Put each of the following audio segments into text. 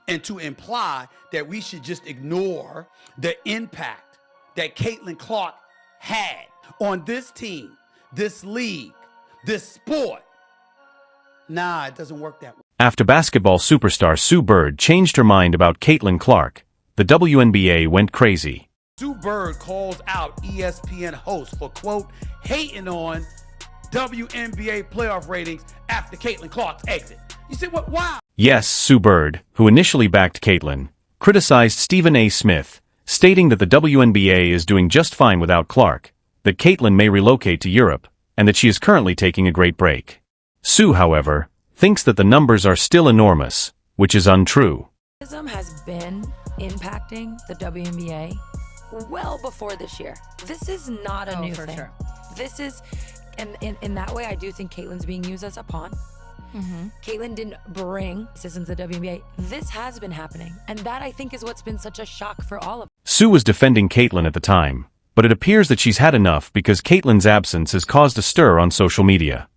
and to imply that we should just ignore the impact that Caitlin Clark had on this team, this league, this sport. Nah, it doesn't work that way. After basketball superstar Sue Bird changed her mind about Caitlin Clark, the WNBA went crazy. Sue Bird calls out ESPN host for, quote, hating on WNBA playoff ratings after Caitlin Clark's exit. You say, what? Wow. Yes, Sue Bird, who initially backed Caitlin, criticized Stephen A. Smith, stating that the WNBA is doing just fine without Clark, that Caitlin may relocate to Europe, and that she is currently taking a great break. Sue, however, thinks that the numbers are still enormous, which is untrue. Has been impacting the WNBA well before this year. This is not a new thing. Sure. This is, in that way, I do think Caitlin's being used as a pawn. Caitlin didn't bring citizens to the WNBA. This has been happening, and that, I think, is what's been such a shock for all of us. Sue was defending Caitlin at the time, but it appears that she's had enough because Caitlin's absence has caused a stir on social media.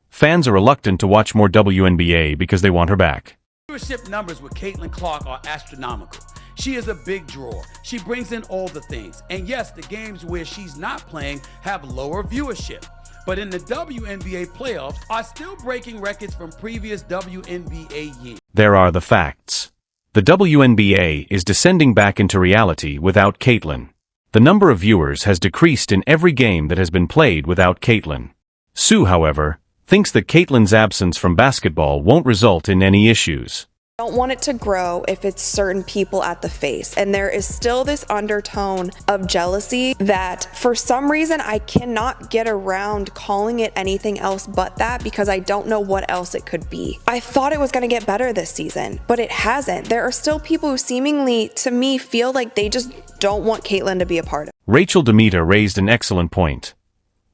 Fans are reluctant to watch more WNBA because they want her back. Viewership numbers with Caitlin Clark are astronomical. She is a big draw. She brings in all the things. And yes, the games where she's not playing have lower viewership. But in the WNBA playoffs are still breaking records from previous WNBA years. There are the facts. The WNBA is descending back into reality without Caitlin. The number of viewers has decreased in every game that has been played without Caitlin. Sue, however, thinks that Caitlin's absence from basketball won't result in any issues. I don't want it to grow if it's certain people at the face. And there is still this undertone of jealousy that for some reason I cannot get around calling it anything else but that, because I don't know what else it could be. I thought it was going to get better this season, but it hasn't. There are still people who seemingly, to me, feel like they just don't want Caitlin to be a part of it. Rachel Demeter raised an excellent point.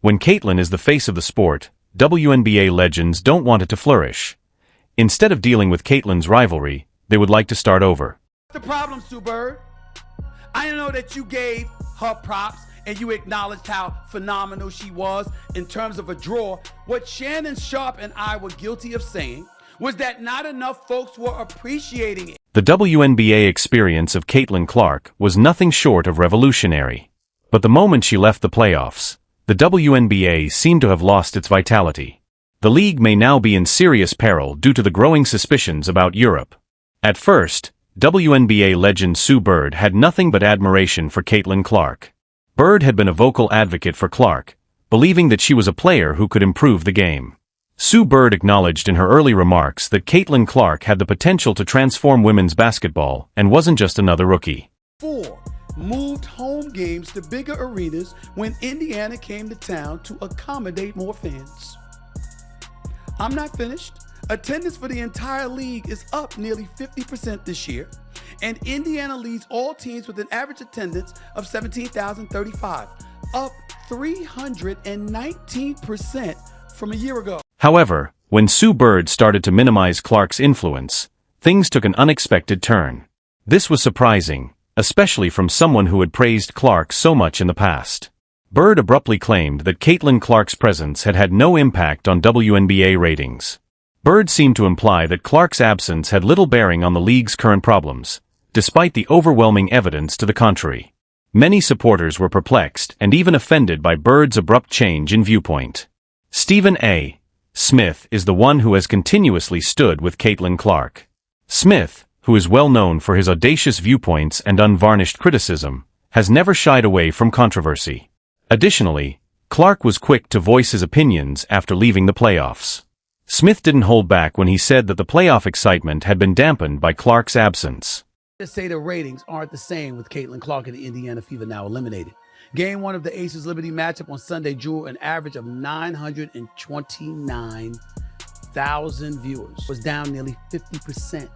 When Caitlin is the face of the sport, WNBA legends don't want it to flourish. Instead of dealing with Caitlin's rivalry, they would like to start over. The problem, Sue Bird, I know that you gave her props and you acknowledged how phenomenal she was in terms of a draw. What Shannon Sharp and I were guilty of saying was that not enough folks were appreciating it. The WNBA experience of Caitlin Clark was nothing short of revolutionary. But the moment she left the playoffs, the WNBA seemed to have lost its vitality. The league may now be in serious peril due to the growing suspicions about Europe. At first, WNBA legend Sue Bird had nothing but admiration for Caitlin Clark. Bird had been a vocal advocate for Clark, believing that she was a player who could improve the game. Sue Bird acknowledged in her early remarks that Caitlin Clark had the potential to transform women's basketball and wasn't just another rookie. 4. Moved home games to bigger arenas when Indiana came to town to accommodate more fans. I'm not finished. Attendance for the entire league is up nearly 50% this year, and Indiana leads all teams with an average attendance of 17,035, up 319% from a year ago. However, when Sue Bird started to minimize Clark's influence, things took an unexpected turn. This was surprising, especially from someone who had praised Clark so much in the past. Bird abruptly claimed that Caitlin Clark's presence had had no impact on WNBA ratings. Bird seemed to imply that Clark's absence had little bearing on the league's current problems, despite the overwhelming evidence to the contrary. Many supporters were perplexed and even offended by Bird's abrupt change in viewpoint. Stephen A. Smith is the one who has continuously stood with Caitlin Clark. Smith, who is well known for his audacious viewpoints and unvarnished criticism, has never shied away from controversy. Additionally, Clark was quick to voice his opinions after leaving the playoffs. Smith didn't hold back when he said that the playoff excitement had been dampened by Clark's absence. To say the ratings aren't the same with Caitlin Clark and the Indiana Fever now eliminated. Game 1 of the Aces Liberty matchup on Sunday drew an average of 929,000 viewers. Was down nearly 50%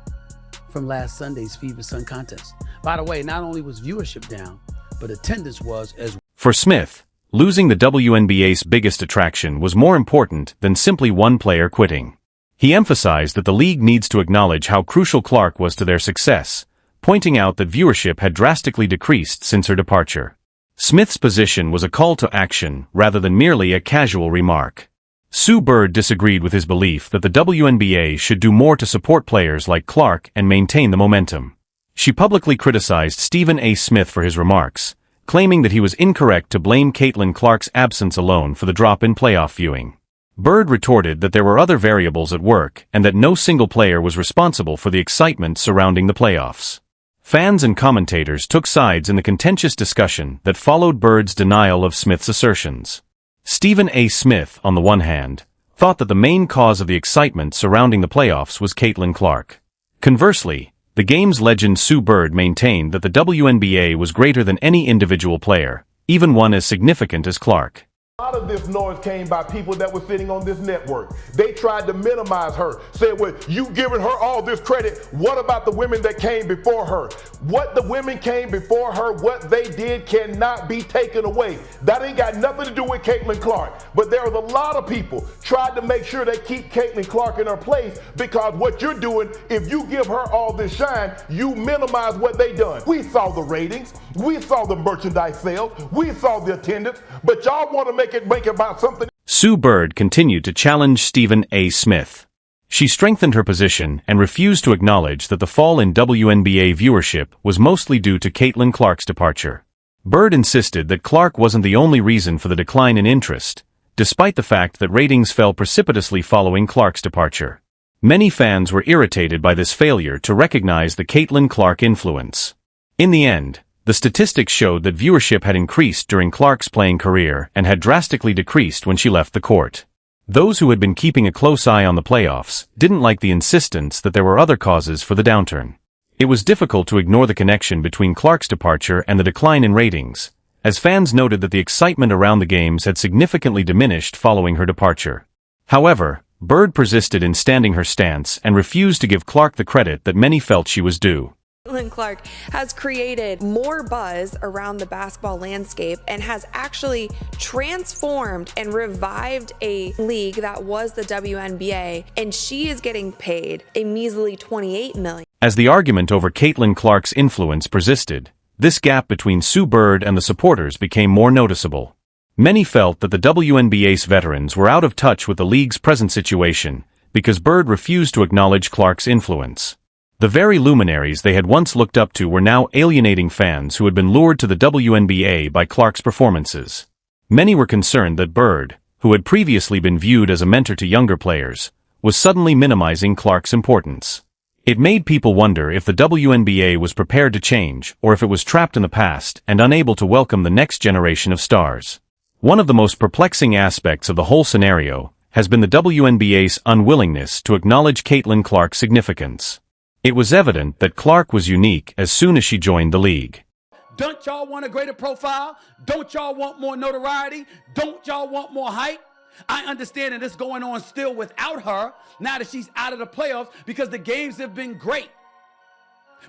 from last Sunday's Fever Sun contest. By the way, not only was viewership down, but attendance was as well. For Smith, losing the WNBA's biggest attraction was more important than simply one player quitting. He emphasized that the league needs to acknowledge how crucial Clark was to their success, pointing out that viewership had drastically decreased since her departure. Smith's position was a call to action rather than merely a casual remark. Sue Bird disagreed with his belief that the WNBA should do more to support players like Clark and maintain the momentum. She publicly criticized Stephen A. Smith for his remarks, claiming that he was incorrect to blame Caitlin Clark's absence alone for the drop in playoff viewing. Bird retorted that there were other variables at work and that no single player was responsible for the excitement surrounding the playoffs. Fans and commentators took sides in the contentious discussion that followed Bird's denial of Smith's assertions. Stephen A. Smith, on the one hand, thought that the main cause of the excitement surrounding the playoffs was Caitlin Clark. Conversely, the game's legend Sue Bird maintained that the WNBA was greater than any individual player, even one as significant as Clark. A lot of this noise came by people that were sitting on this network. They tried to minimize her, said, well, you giving her all this credit. What about the women that came before her? What the women came before her, what they did cannot be taken away. That ain't got nothing to do with Caitlin Clark. But there was a lot of people tried to make sure they keep Caitlin Clark in her place, because what you're doing, if you give her all this shine, you minimize what they done. We saw the ratings, we saw the merchandise sales, we saw the attendance, but y'all want to make it about something. Sue Bird continued to challenge Stephen A. Smith. She strengthened her position and refused to acknowledge that the fall in WNBA viewership was mostly due to Caitlin Clark's departure. Bird insisted that Clark wasn't the only reason for the decline in interest, despite the fact that ratings fell precipitously following Clark's departure. Many fans were irritated by this failure to recognize the Caitlin Clark influence. In the end, the statistics showed that viewership had increased during Clark's playing career and had drastically decreased when she left the court. Those who had been keeping a close eye on the playoffs didn't like the insistence that there were other causes for the downturn. It was difficult to ignore the connection between Clark's departure and the decline in ratings, as fans noted that the excitement around the games had significantly diminished following her departure. However, Bird persisted in standing her stance and refused to give Clark the credit that many felt she was due. Caitlin Clark has created more buzz around the basketball landscape and has actually transformed and revived a league that was the WNBA, and she is getting paid a measly $28 million. As the argument over Caitlin Clark's influence persisted, this gap between Sue Bird and the supporters became more noticeable. Many felt that the WNBA's veterans were out of touch with the league's present situation because Bird refused to acknowledge Clark's influence. The very luminaries they had once looked up to were now alienating fans who had been lured to the WNBA by Clark's performances. Many were concerned that Bird, who had previously been viewed as a mentor to younger players, was suddenly minimizing Clark's importance. It made people wonder if the WNBA was prepared to change or if it was trapped in the past and unable to welcome the next generation of stars. One of the most perplexing aspects of the whole scenario has been the WNBA's unwillingness to acknowledge Caitlin Clark's significance. It was evident that Clark was unique as soon as she joined the league. Don't y'all want a greater profile? Don't y'all want more notoriety? Don't y'all want more hype? I understand that it's going on still without her now that she's out of the playoffs because the games have been great.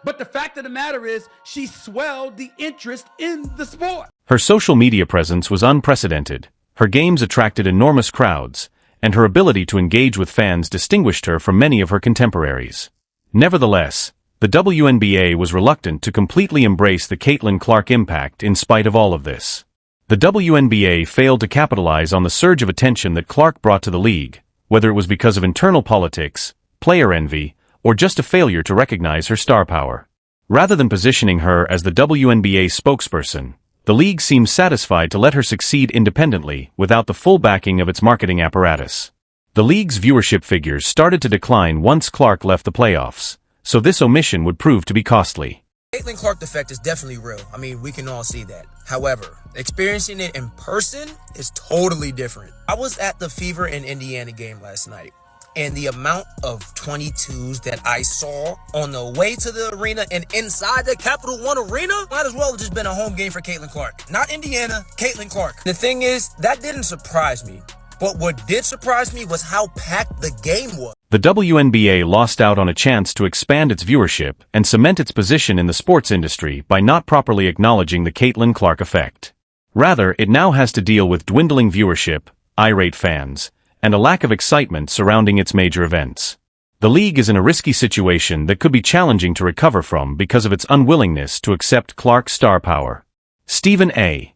But the fact of the matter is she swelled the interest in the sport. Her social media presence was unprecedented, her games attracted enormous crowds, and her ability to engage with fans distinguished her from many of her contemporaries. Nevertheless, the WNBA was reluctant to completely embrace the Caitlin Clark impact in spite of all of this. The WNBA failed to capitalize on the surge of attention that Clark brought to the league, whether it was because of internal politics, player envy, or just a failure to recognize her star power. Rather than positioning her as the WNBA spokesperson, the league seemed satisfied to let her succeed independently without the full backing of its marketing apparatus. The league's viewership figures started to decline once Clark left the playoffs, so this omission would prove to be costly. Caitlin Clark effect is definitely real. I mean, we can all see that. However, experiencing it in person is totally different. I was at the Fever in Indiana game last night, and the amount of 22s that I saw on the way to the arena and inside the Capital One Arena might as well have just been a home game for Caitlin Clark. Not Indiana, Caitlin Clark. The thing is, that didn't surprise me. But what did surprise me was how packed the game was. The WNBA lost out on a chance to expand its viewership and cement its position in the sports industry by not properly acknowledging the Caitlin Clark effect. Rather, it now has to deal with dwindling viewership, irate fans, and a lack of excitement surrounding its major events. The league is in a risky situation that could be challenging to recover from because of its unwillingness to accept Clark's star power. Stephen A.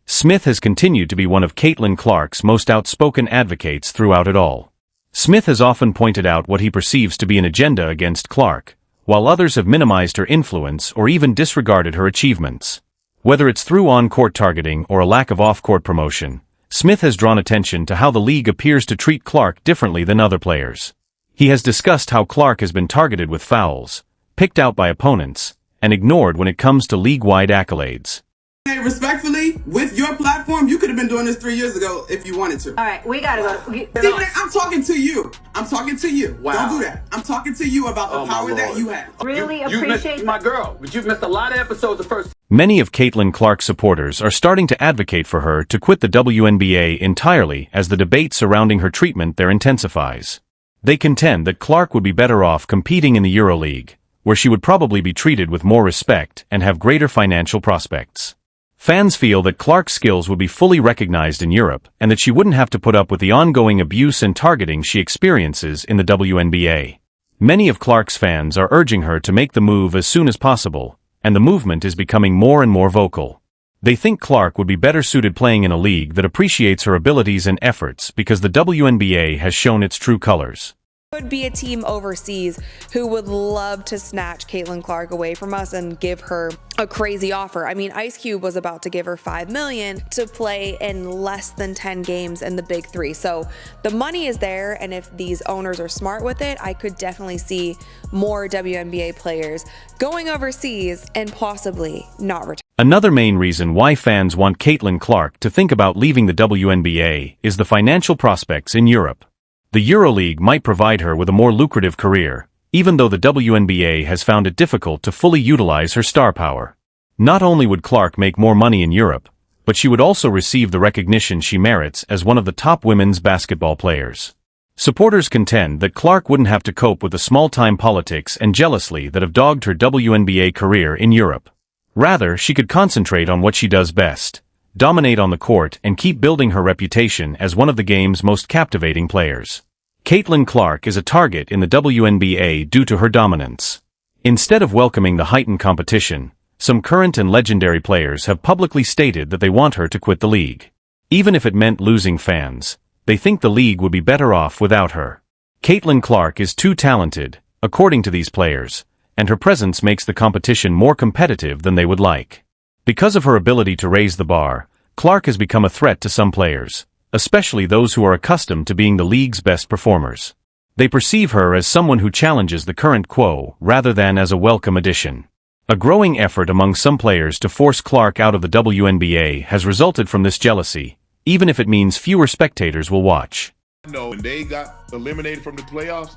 Smith has continued to be one of Caitlin Clark's most outspoken advocates throughout it all. Smith has often pointed out what he perceives to be an agenda against Clark, while others have minimized her influence or even disregarded her achievements. Whether it's through on-court targeting or a lack of off-court promotion, Smith has drawn attention to how the league appears to treat Clark differently than other players. He has discussed how Clark has been targeted with fouls, picked out by opponents, and ignored when it comes to league-wide accolades. Hey, respectfully, with your platform, you could have been doing this 3 years ago if you wanted to. All right, we gotta go. Stephen, I'm talking to you. I'm talking to you. Wow. Don't do that. I'm talking to you about the power that you have. Really You appreciate missed, my girl, but you've missed a lot of episodes of first. Many of Caitlin Clark's supporters are starting to advocate for her to quit the WNBA entirely as the debate surrounding her treatment there intensifies. They contend that Clark would be better off competing in the EuroLeague, where she would probably be treated with more respect and have greater financial prospects. Fans feel that Clark's skills would be fully recognized in Europe and that she wouldn't have to put up with the ongoing abuse and targeting she experiences in the WNBA. Many of Clark's fans are urging her to make the move as soon as possible, and the movement is becoming more and more vocal. They think Clark would be better suited playing in a league that appreciates her abilities and efforts because the WNBA has shown its true colors. Would be a team overseas who would love to snatch Caitlin Clark away from us and give her a crazy offer. I mean, Ice Cube was about to give her $5 million to play in less than 10 games in the Big Three. So the money is there, and if these owners are smart with it, I could definitely see more WNBA players going overseas and possibly not returning. Another main reason why fans want Caitlin Clark to think about leaving the WNBA is the financial prospects in Europe. The EuroLeague might provide her with a more lucrative career, even though the WNBA has found it difficult to fully utilize her star power. Not only would Clark make more money in Europe, but she would also receive the recognition she merits as one of the top women's basketball players. Supporters contend that Clark wouldn't have to cope with the small-time politics and jealousy that have dogged her WNBA career in Europe. Rather, she could concentrate on what she does best, dominate on the court, and keep building her reputation as one of the game's most captivating players. Caitlin Clark is a target in the WNBA due to her dominance. Instead of welcoming the heightened competition, some current and legendary players have publicly stated that they want her to quit the league. Even if it meant losing fans, they think the league would be better off without her. Caitlin Clark is too talented, according to these players, and her presence makes the competition more competitive than they would like. Because of her ability to raise the bar, Clark has become a threat to some players, especially those who are accustomed to being the league's best performers. They perceive her as someone who challenges the current quo rather than as a welcome addition. A growing effort among some players to force Clark out of the WNBA has resulted from this jealousy, even if it means fewer spectators will watch. No, when they got eliminated from the playoffs,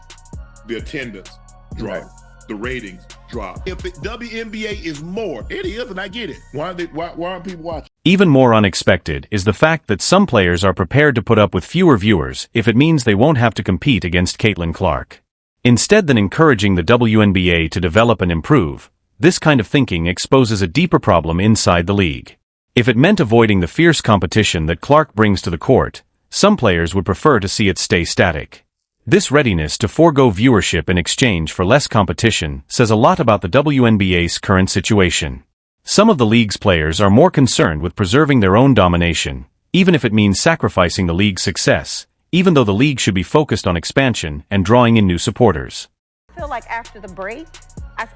the attendance dropped. The ratings drop. If the WNBA is more, it is, and I get it. Why aren't people watching? Even more unexpected is the fact that some players are prepared to put up with fewer viewers if it means they won't have to compete against Caitlin Clark. Instead than encouraging the WNBA to develop and improve, this kind of thinking exposes a deeper problem inside the league. If it meant avoiding the fierce competition that Clark brings to the court, some players would prefer to see it stay static. This readiness to forego viewership in exchange for less competition says a lot about the WNBA's current situation. Some of the league's players are more concerned with preserving their own domination, even if it means sacrificing the league's success, even though the league should be focused on expansion and drawing in new supporters. I feel like after the break, I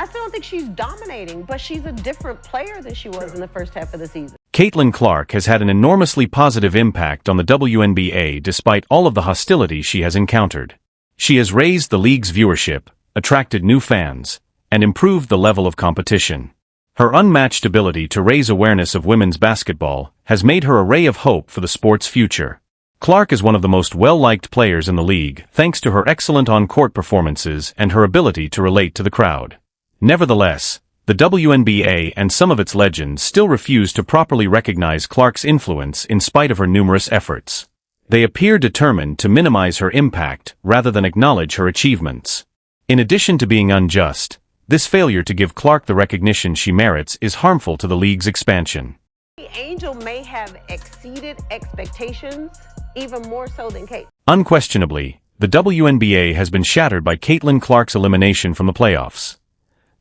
still don't think she's dominating, but she's a different player than she was in the first half of the season. Caitlin Clark has had an enormously positive impact on the WNBA despite all of the hostility she has encountered. She has raised the league's viewership, attracted new fans, and improved the level of competition. Her unmatched ability to raise awareness of women's basketball has made her a ray of hope for the sport's future. Clark is one of the most well-liked players in the league thanks to her excellent on-court performances and her ability to relate to the crowd. Nevertheless, the WNBA and some of its legends still refuse to properly recognize Clark's influence in spite of her numerous efforts. They appear determined to minimize her impact rather than acknowledge her achievements. In addition to being unjust, this failure to give Clark the recognition she merits is harmful to the league's expansion. Angel may have exceeded expectations, even more so than Kate. Unquestionably, the WNBA has been shattered by Caitlin Clark's elimination from the playoffs.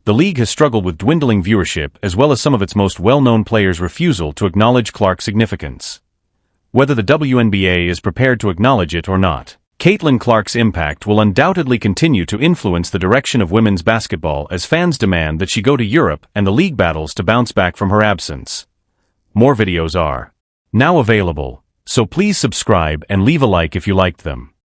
the league has struggled with dwindling viewership as well as some of its most well-known players' refusal to acknowledge Clark's significance. Whether the WNBA is prepared to acknowledge it or not, Caitlin Clark's impact will undoubtedly continue to influence the direction of women's basketball as fans demand that she go to Europe and the league battles to bounce back from her absence. More videos are now available, so please subscribe and leave a like if you liked them.